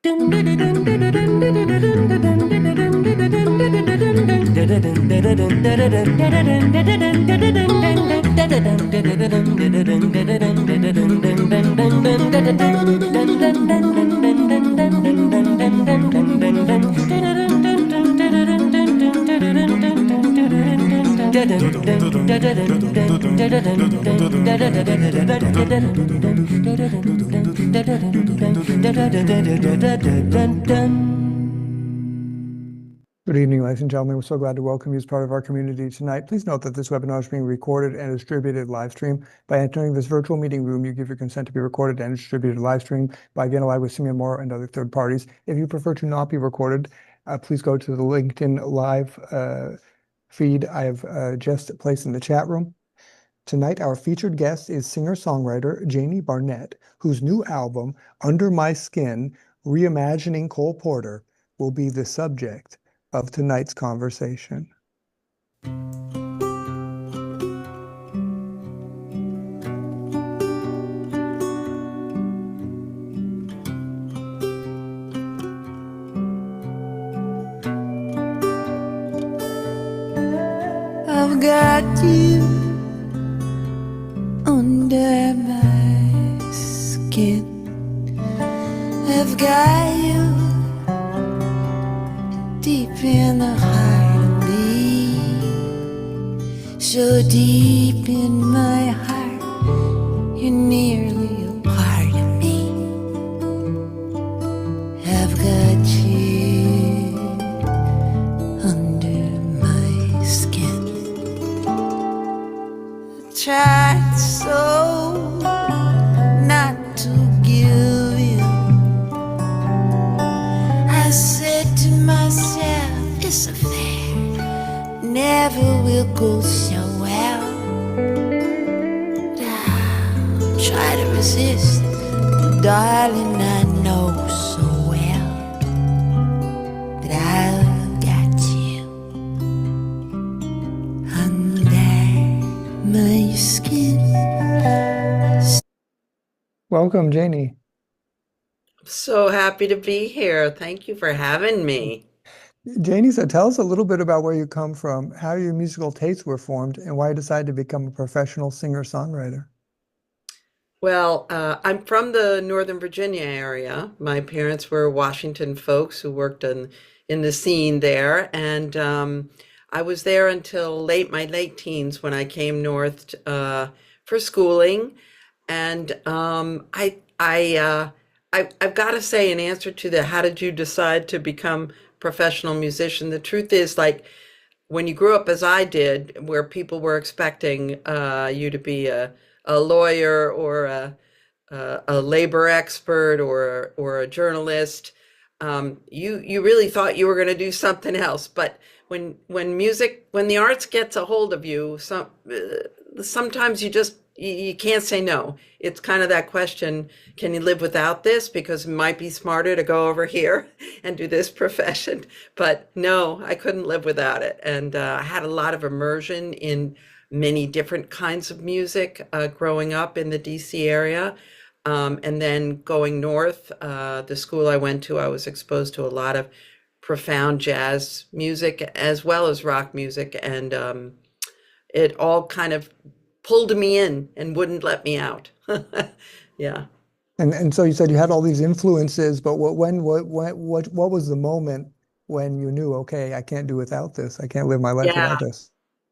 Good evening, ladies and gentlemen. We're so glad to welcome you as part of our community tonight. Please note that this webinar is being recorded and distributed live stream. By entering this virtual meeting room, you give your consent to be recorded and distributed live stream by Vienna Live with Simeon Moore and other third parties. If you prefer to not be recorded, please go to the LinkedIn Live feed I have just placed in the chat room. Tonight, our featured guest is singer-songwriter Janie Barnett, whose new album, Under My Skin, Reimagining Cole Porter, will be the subject of tonight's conversation. I've got you under my skin. I've got you deep in the heart of me, so deep in my heart, you're nearly a part of me. I've got you under my skin. I tried so not to give in. I said to myself, this affair never will go so well. But I'll try to resist, but darling, I know so well that I've got you under my skin. Welcome, Janie. So happy to be here. Thank you for having me. Janie, so tell us a little bit about where you come from, how your musical tastes were formed, and why you decided to become a professional singer-songwriter. Well, I'm from the Northern Virginia area. My parents were Washington folks who worked in the scene there, and I was there until my late teens when I came north for schooling. And I've got to say, in answer to the how did you decide to become professional musician, the truth is, like, when you grew up as I did, where people were expecting you to be a lawyer or a labor expert or a journalist, you really thought you were going to do something else. But when the arts gets a hold of you, sometimes you can't say no. It's kind of that question, can you live without this? Because it might be smarter to go over here and do this profession. But no, I couldn't live without it. And I had a lot of immersion in many different kinds of music growing up in the DC area. And then going north, the school I went to, I was exposed to a lot of profound jazz music as well as rock music. And it all kind of pulled me in and wouldn't let me out. Yeah. And so you said you had all these influences, but what was the moment when you knew, okay, I can't do without this. I can't live my life without this.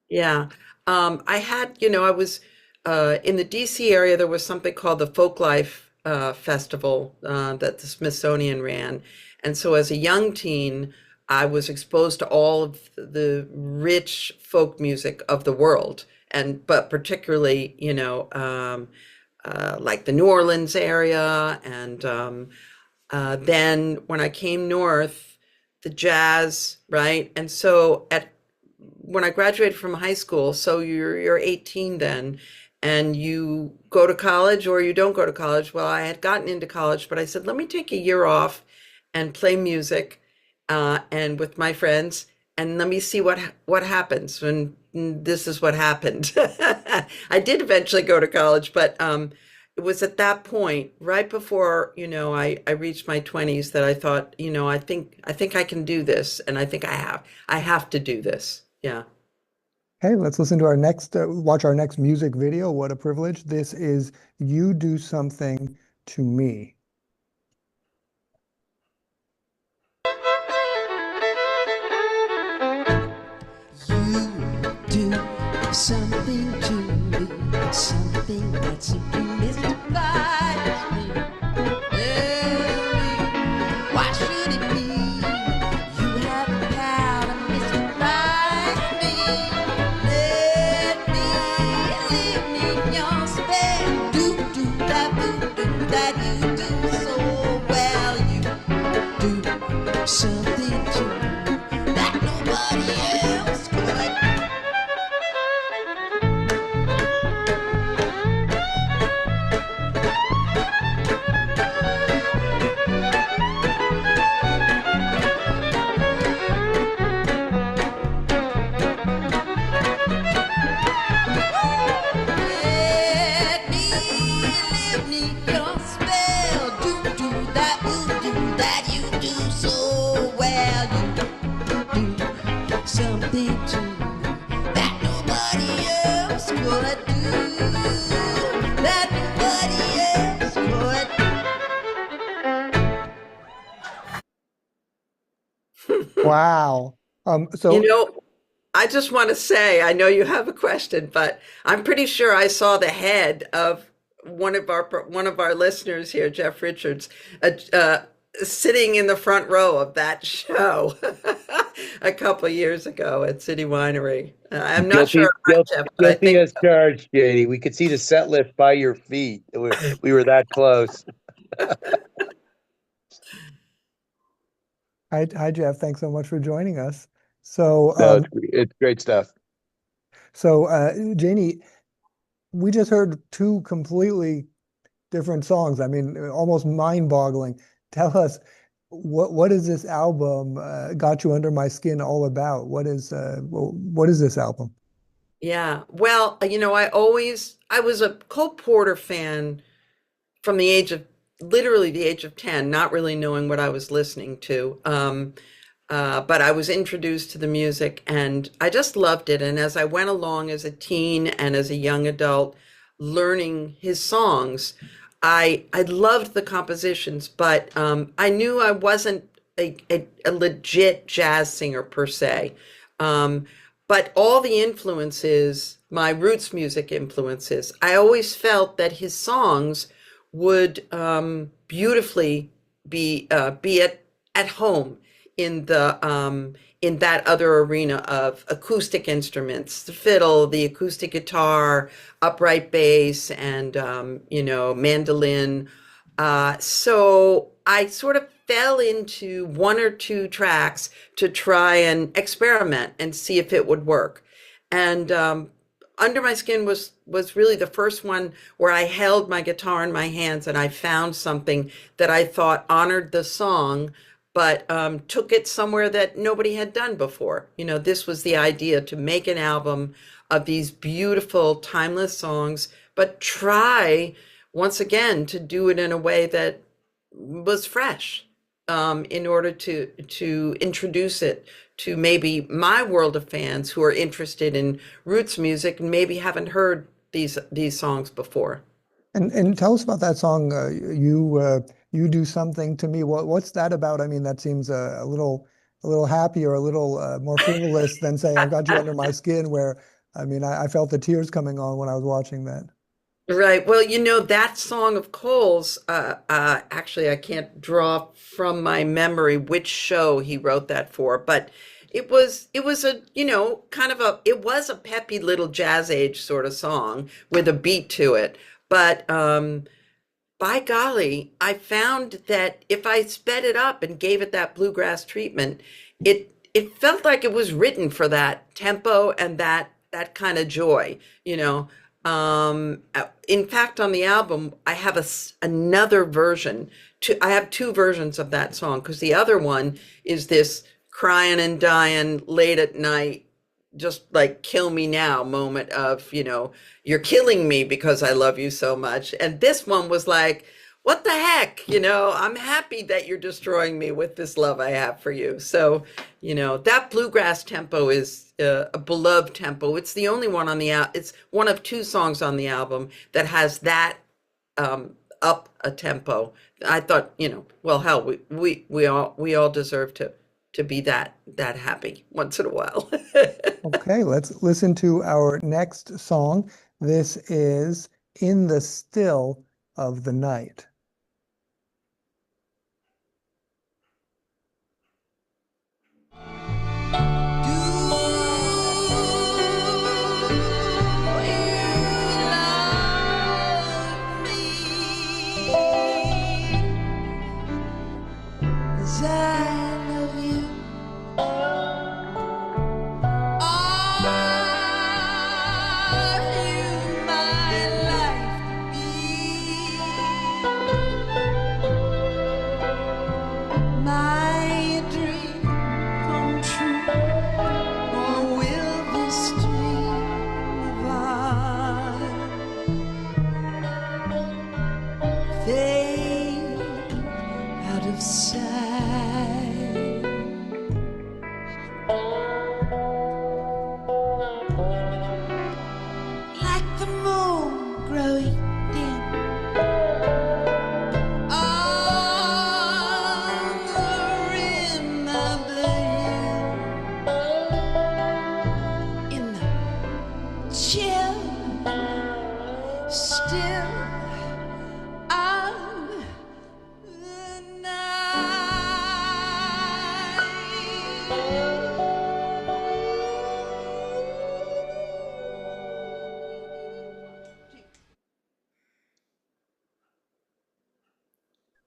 Yeah. I had, I was in the DC area, there was something called the Folklife Festival that the Smithsonian ran. And so as a young teen, I was exposed to all of the rich folk music of the world. But particularly, like the New Orleans area. And then when I came north, the jazz, right? And so when I graduated from high school, so you're 18 then, and you go to college or you don't go to college. Well, I had gotten into college, but I said, let me take a year off and play music and with my friends, and let me see what happens. And this is what happened. I did eventually go to college, but it was at that point, right before, I reached my 20s that I thought, I think I can do this, and I think I have to do this. Yeah. Hey, let's listen to our next, watch our next music video. What a privilege. This is You Do Something to Me. You do something to me, something that simply mystifies me. Tell me, why should it be you have the power to mystifize me? Let me live in your spell. Do that you do so well. You do something to me that nobody else could. Let me live neath your spell. Do that you do so well. You do something to me that nobody else could do. That nobody else could. Wow. You So know, I just want to say, I know you have a question, but I'm pretty sure I saw the head of one of our listeners here, Jeff Richards, sitting in the front row of that show a couple years ago at City Winery. I'm not sure, Guilty, right, guilty, Jeff, but I guilty think as charged, Janie. We could see the set list by your feet. We were that close. hi, Jeff. Thanks so much for joining us. So, No, it's great stuff. Janie, we just heard two completely different songs. I mean, almost mind-boggling. Tell us what is this album, Got You Under My Skin, all about? What is this album? yeah. Well, I was a Cole Porter fan from literally the age of 10, not really knowing what I was listening to. But I was introduced to the music and I just loved it. And as I went along as a teen and as a young adult, learning his songs, I loved the compositions, but I knew I wasn't a legit jazz singer per se. Um, but all the influences, my roots music influences, I always felt that his songs would beautifully be at home in that other arena of acoustic instruments, the fiddle, the acoustic guitar, upright bass, and mandolin. So I sort of fell into one or two tracks to try and experiment and see if it would work. And Under My Skin was really the first one where I held my guitar in my hands and I found something that I thought honored the song, but took it somewhere that nobody had done before. This was the idea to make an album of these beautiful, timeless songs, but try once again to do it in a way that was fresh, in order to introduce it to maybe my world of fans who are interested in roots music and maybe haven't heard these songs before. And tell us about that song, You Do Something to Me. What's that about? I mean, that seems a little happier, a little more frivolous than saying I've got you under my skin, where I mean, I felt the tears coming on when I was watching that. Right. Well, that song of Cole's, actually, I can't draw from my memory which show he wrote that for, but it was a, it was a peppy little jazz age sort of song with a beat to it. But by golly, I found that if I sped it up and gave it that bluegrass treatment, it felt like it was written for that tempo and that kind of joy, you know. In fact, on the album, I have another version. I have two versions of that song because the other one is this crying and dying late at night, just like kill me now moment of, you're killing me because I love you so much. And this one was like, what the heck? I'm happy that you're destroying me with this love I have for you. So, that bluegrass tempo is a beloved tempo. It's the only one on the it's one of two songs on the album that has that up a tempo. I thought, well, hell, we all deserve to be that happy once in a while. Okay, let's listen to our next song. This is In the Still of the Night.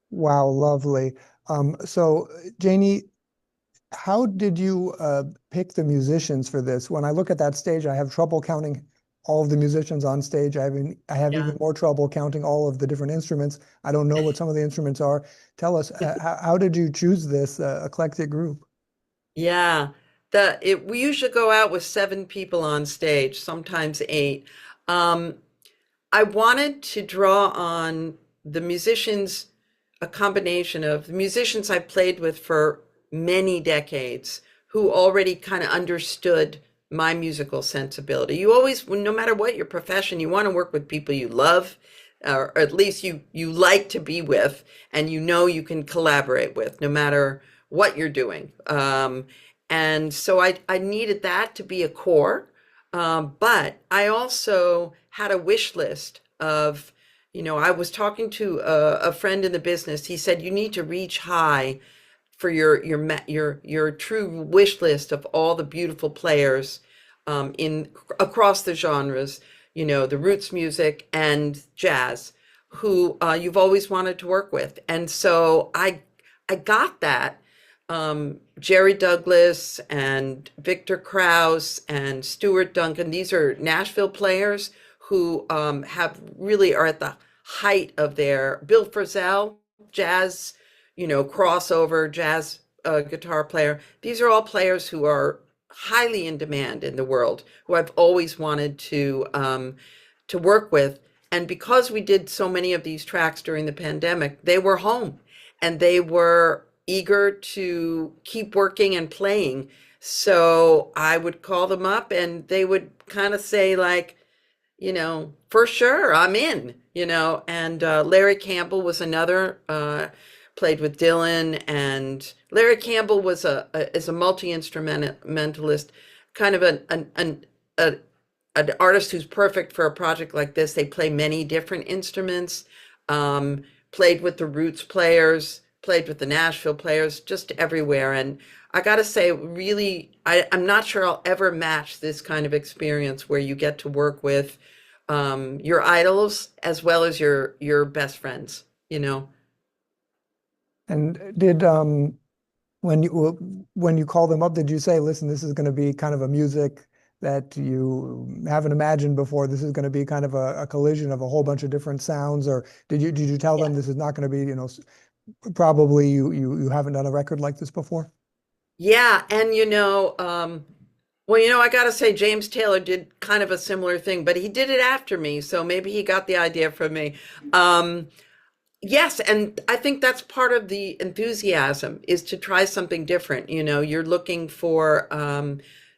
Wow, lovely. So Janie, how did you pick the musicians for this? When I look at that stage, I have trouble counting all of the musicians on stage. I have Yeah. even more trouble counting all of the different instruments. I don't know what some of the instruments are. Tell us, how did you choose this eclectic group? Yeah, we usually go out with 7 people on stage, sometimes 8. Um, I wanted to draw on the musicians, a combination of the musicians I played with for many decades, who already kind of understood my musical sensibility. You always, no matter what your profession, you want to work with people you love, or at least you like to be with, and you can collaborate with, no matter what you're doing. And so I needed that to be a core. But I also had a wish list of, I was talking to a friend in the business. He said, you need to reach high for your true wish list of all the beautiful players in across the genres, the roots music and jazz, who you've always wanted to work with. And so I got that. Jerry Douglas and Victor Krause and Stuart Duncan. These are Nashville players who have really are at the height of their Bill Frisell, jazz, crossover jazz guitar player. These are all players who are highly in demand in the world, who I've always wanted to work with. And because we did so many of these tracks during the pandemic, they were home and they were eager to keep working and playing. So I would call them up and they would kind of say like, for sure, I'm in, and Larry Campbell was another, played with Dylan, and Larry Campbell is a multi-instrumentalist, kind of an artist who's perfect for a project like this. They play many different instruments, played with the Roots players, played with the Nashville players, just everywhere. And I got to say, really, I'm not sure I'll ever match this kind of experience where you get to work with your idols as well as your best friends. And did when you call them up, did you say, listen, this is going to be kind of a music that you haven't imagined before? This is going to be kind of a collision of a whole bunch of different sounds, or did you tell them this is not going to be, probably you haven't done a record like this before? Yeah, and Well, I got to say, James Taylor did kind of a similar thing, but he did it after me, so maybe he got the idea from me. Um, Yes, and I think that's part of the enthusiasm is to try something different. You're looking for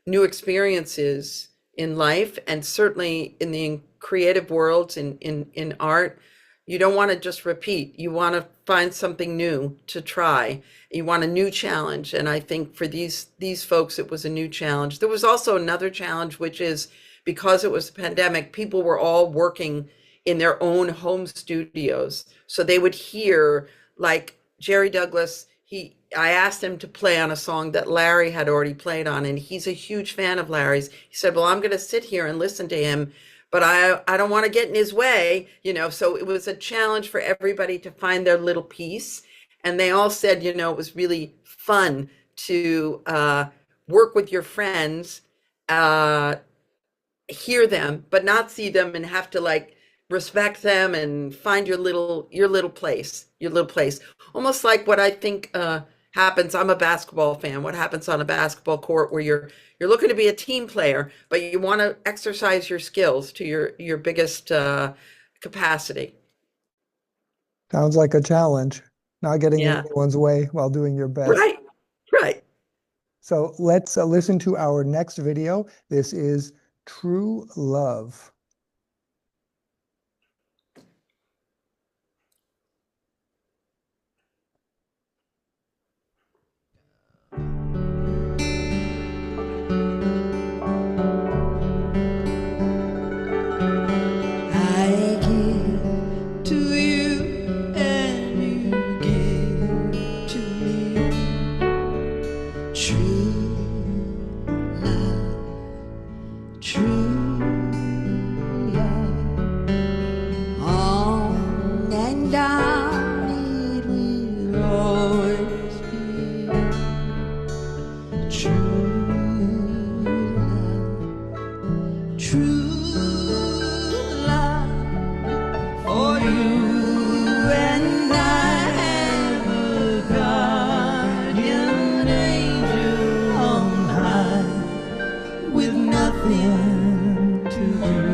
new experiences in life, and certainly in the creative worlds, in art. You don't want to just repeat. You want to find something new to try. You want a new challenge, and I think for these folks, it was a new challenge. There was also another challenge, which is because it was a pandemic, people were all working in their own home studios. So they would hear, like Jerry Douglas, I asked him to play on a song that Larry had already played on, and he's a huge fan of Larry's. He said, "Well, I'm going to sit here and listen to him, but I don't want to get in his way." So it was a challenge for everybody to find their little piece. And they all said, it was really fun to work with your friends, uh, hear them, but not see them and have to like respect them and find your little place. Almost like what I think happens. I'm a basketball fan. What happens on a basketball court where you're looking to be a team player, but you want to exercise your skills to your biggest capacity. Sounds like a challenge, not getting in Yeah. anyone's way while doing your best. Right. Right. So let's listen to our next video. This is True Love. I give to you and you give to me. True love, true love. On and down it will always be. True love, true love. For you and I have a guardian angel on high, with nothing to do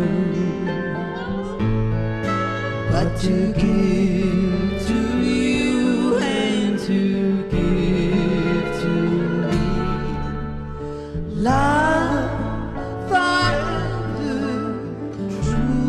but to give to you and to give to me. Love forever true.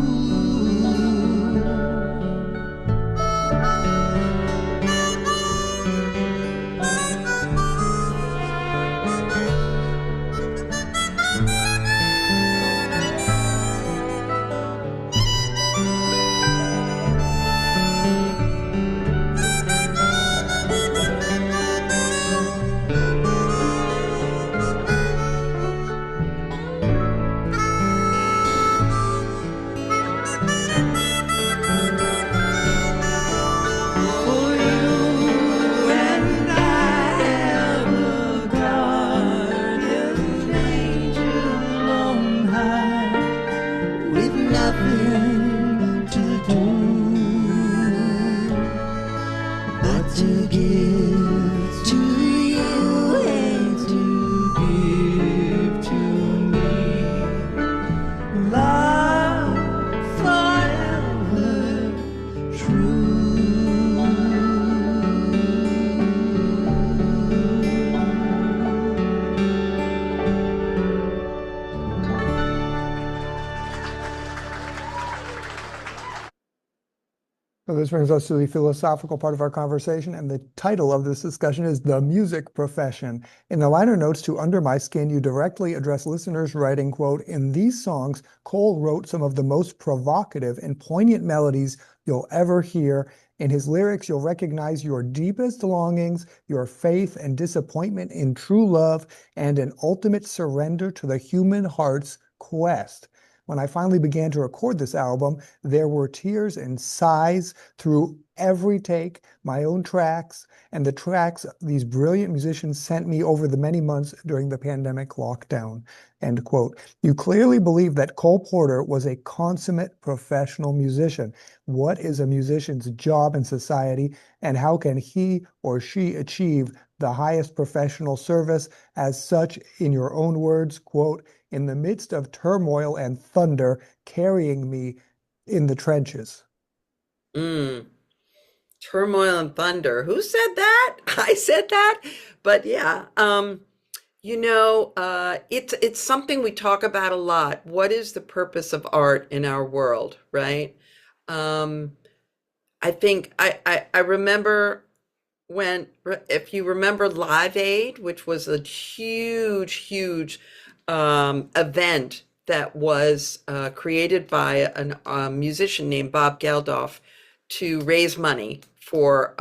For you and I have a guardian angel on high, with nothing to do but to give to you and to give to me. Love forever true. So this brings us to the philosophical part of our conversation, and the title of this discussion is The Music Profession. In the liner notes to Under My Skin, you directly address listeners writing, quote, "In these songs, Cole wrote some of the most provocative and poignant melodies you'll ever hear. In his lyrics, you'll recognize your deepest longings, your faith and disappointment in true love, and an ultimate surrender to the human heart's quest." When I finally began to record this album, there were tears and sighs through every take, my own tracks, and the tracks these brilliant musicians sent me over the many months during the pandemic lockdown, end quote. You clearly believe that Cole Porter was a consummate professional musician. What is a musician's job in society, and how can he or she achieve the highest professional service. As such, in your own words, quote, in the midst of turmoil and thunder, carrying me in the trenches. Mm. Turmoil and thunder. Who said that? I said that. But yeah, it's something we talk about a lot. What is the purpose of art in our world, right? Um, I think I remember if you remember Live Aid, which was a huge event that was created by a musician named Bob Geldof to raise money for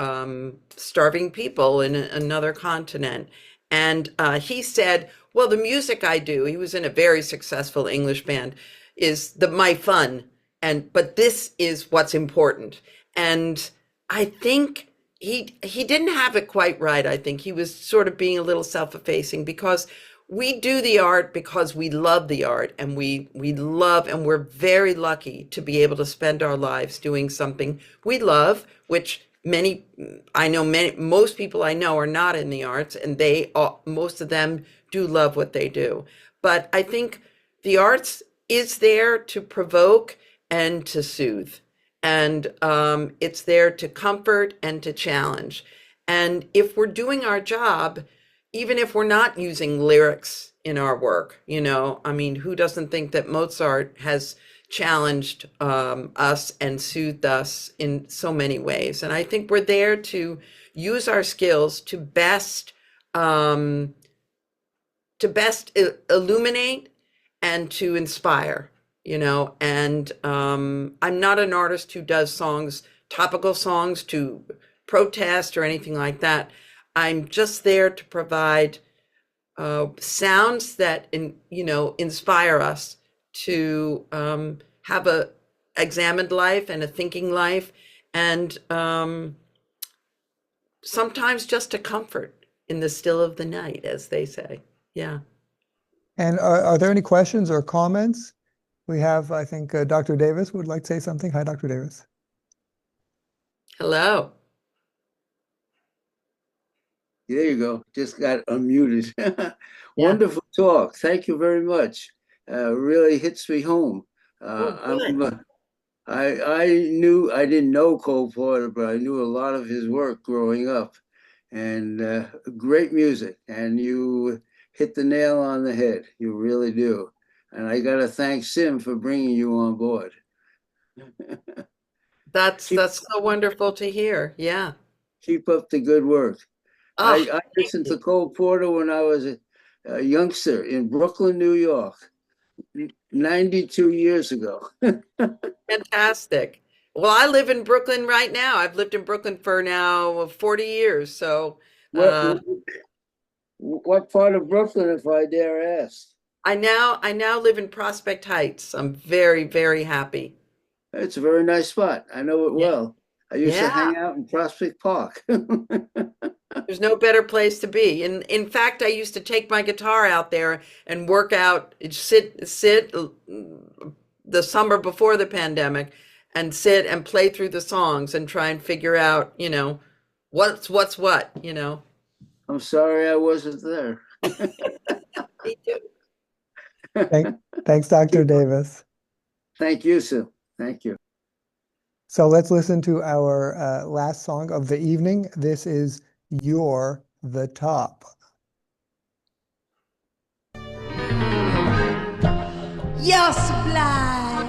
starving people in another continent. And he said, well, the music I do, he was in a very successful English band, is my fun. But this is what's important. And I think he didn't have it quite right. I think he was sort of being a little self-effacing, because we do the art because we love the art, and we love, and we're very lucky to be able to spend our lives doing something we love, which most people I know are not in the arts, and most of them do love what they do. But I think the arts is there to provoke and to soothe. And it's there to comfort and to challenge. And if we're doing our job, even if we're not using lyrics in our work, I mean, who doesn't think that Mozart has challenged us and soothed us in so many ways? And I think we're there to use our skills to best illuminate and to inspire. And I'm not an artist who does topical songs to protest or anything like that. I'm just there to provide sounds that inspire us to have a examined life and a thinking life, and sometimes just a comfort in the still of the night, as they say. Yeah. And are there any questions or comments? We have, I think, Dr. Davis would like to say something. Hi, Dr. Davis. Hello. There you go. Just got unmuted. Wonderful talk. Thank you very much. Really hits me home. I didn't know Cole Porter, but I knew a lot of his work growing up, and great music. And you hit the nail on the head. You really do. And I got to thank Sim for bringing you on board. That's so wonderful to hear. Yeah. Keep up the good work. Oh, I listened to Cole Porter when I was a youngster in Brooklyn, New York, 92 years ago. fantastic. Well, I live in Brooklyn right now. I've lived in Brooklyn for now 40 years. So What part of Brooklyn, if I dare ask? I now live in Prospect Heights. I'm very, very happy. It's a very nice spot. I know it well. I used to hang out in Prospect Park. There's no better place to be. In fact, I used to take my guitar out there and work out, sit the summer before the pandemic, and sit and play through the songs and try and figure out, what's what. I'm sorry I wasn't there. Me too. Thanks, Dr. Davis. Thank you, Sue. Thank you. So let's listen to our last song of the evening. This is You're the Top. You're sublime.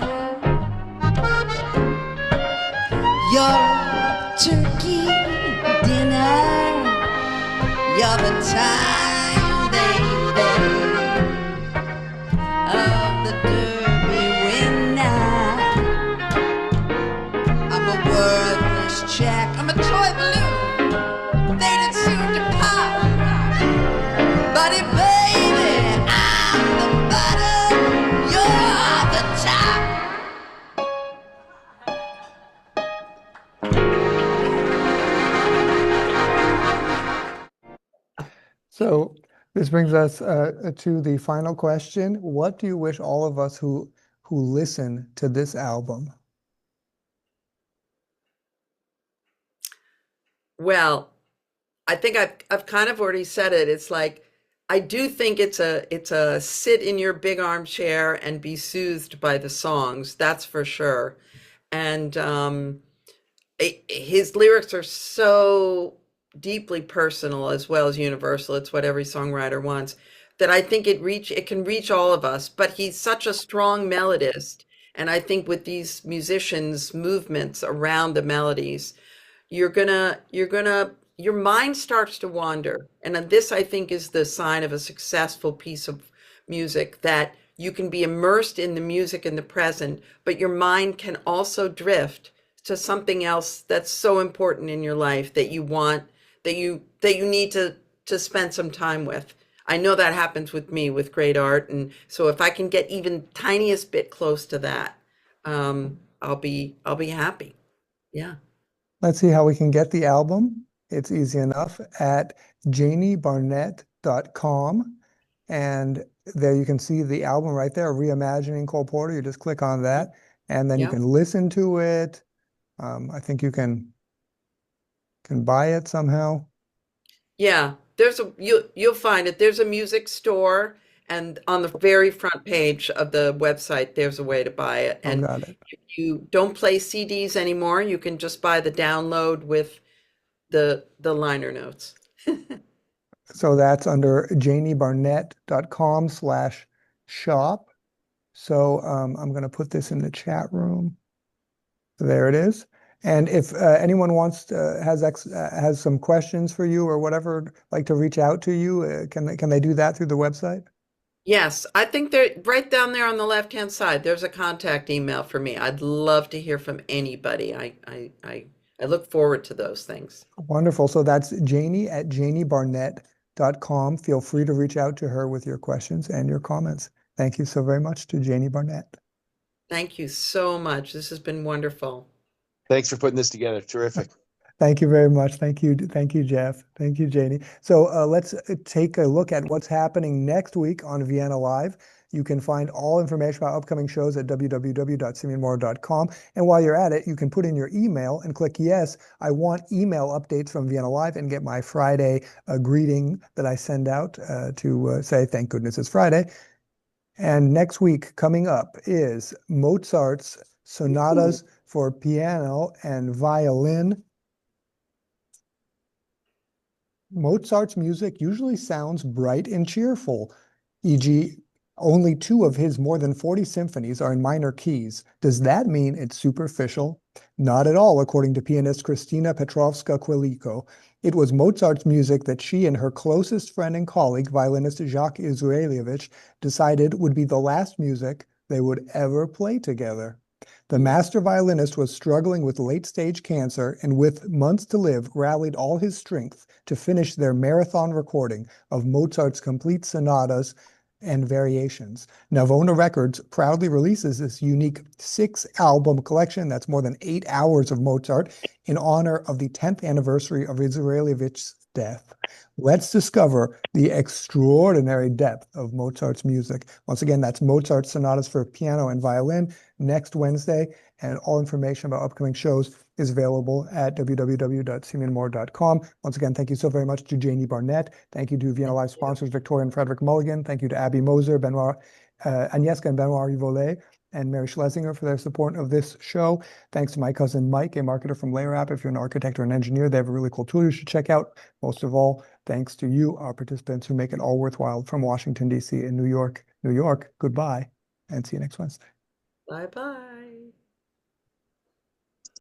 Your turkey dinner. You're the time, baby, of the Derby winner. I'm a worthless check. I'm a toy balloon, faded soon to pop. Buddy, baby, I'm the bottom. You're the top. So this brings us to the final question. What do you wish all of us who listen to this album? Well, I think I've kind of already said it. It's like I do think it's a sit in your big armchair and be soothed by the songs. That's for sure. And his lyrics are so deeply personal as well as universal. It's what every songwriter wants. That I think it can reach all of us. But he's such a strong melodist, and I think with these musicians' movements around the melodies, your mind starts to wander. And this, I think, is the sign of a successful piece of music, that you can be immersed in the music in the present, but your mind can also drift to something else that's so important in your life that you want, that you need to spend some time with. I know that happens with me with great art. And so if I can get even tiniest bit close to that, I'll be happy. Yeah. Let's see how we can get the album. It's easy enough at janiebarnett.com. And there you can see the album right there, Reimagining Cole Porter. You just click on that, and then you Yeah. can listen to it. I think you can buy it somehow. Yeah, you'll find it. There's a music store, and on the very front page of the website, there's a way to buy it. Oh, And got it. if you don't play CDs anymore, you can just buy the download with the liner notes. So that's under janiebarnett.com/shop. So I'm going to put this in the chat room. There it is. And if anyone wants to, has some questions for you or whatever, like to reach out to you, can they do that through the website? Yes, I think they're right down there on the left-hand side. There's a contact email for me. I'd love to hear from anybody. I look forward to those things. Wonderful. So that's Janie at janiebarnett.com. Feel free to reach out to her with your questions and your comments. Thank you so very much to Janie Barnett. Thank you so much. This has been wonderful. Thanks for putting this together. Terrific. Thank you very much. Thank you, Jeff. Thank you, Janie. So let's take a look at what's happening next week on Vienna Live. You can find all information about upcoming shows at www.simeonmora.com. And while you're at it, you can put in your email and click yes, I want email updates from Vienna Live, and get my Friday greeting that I send out to say, thank goodness it's Friday. And next week coming up is Mozart's sonatas for piano and violin. Mozart's music usually sounds bright and cheerful, e.g., only 2 of his more than 40 symphonies are in minor keys. Does that mean it's superficial? Not at all, according to pianist Kristina Petrovska-Quilico. It was Mozart's music that she and her closest friend and colleague, violinist Jacques Israelievich, decided would be the last music they would ever play together. The master violinist was struggling with late-stage cancer, and with months to live, rallied all his strength to finish their marathon recording of Mozart's complete sonatas and variations. Navona Records proudly releases this unique 6-album collection that's more than 8 hours of Mozart in honor of the 10th anniversary of Israelievich's death. Let's discover the extraordinary depth of Mozart's music. Once again, that's Mozart's sonatas for piano and violin next Wednesday, and all information about upcoming shows is available at www.simeonmora.com. Once again, thank you so very much to Janie Barnett. Thank you to Vienna Live sponsors Victoria and Frederick Mulligan. Thank you to Abby Moser, Agnieszka and Benoit Rivolet, and Mary Schlesinger for their support of this show. Thanks to my cousin Mike, a marketer from Layer App. If you're an architect or an engineer, they have a really cool tool you should check out. Most of all, thanks to you, our participants, who make it all worthwhile from Washington, D.C. and New York. Goodbye, and see you next Wednesday. Bye-bye.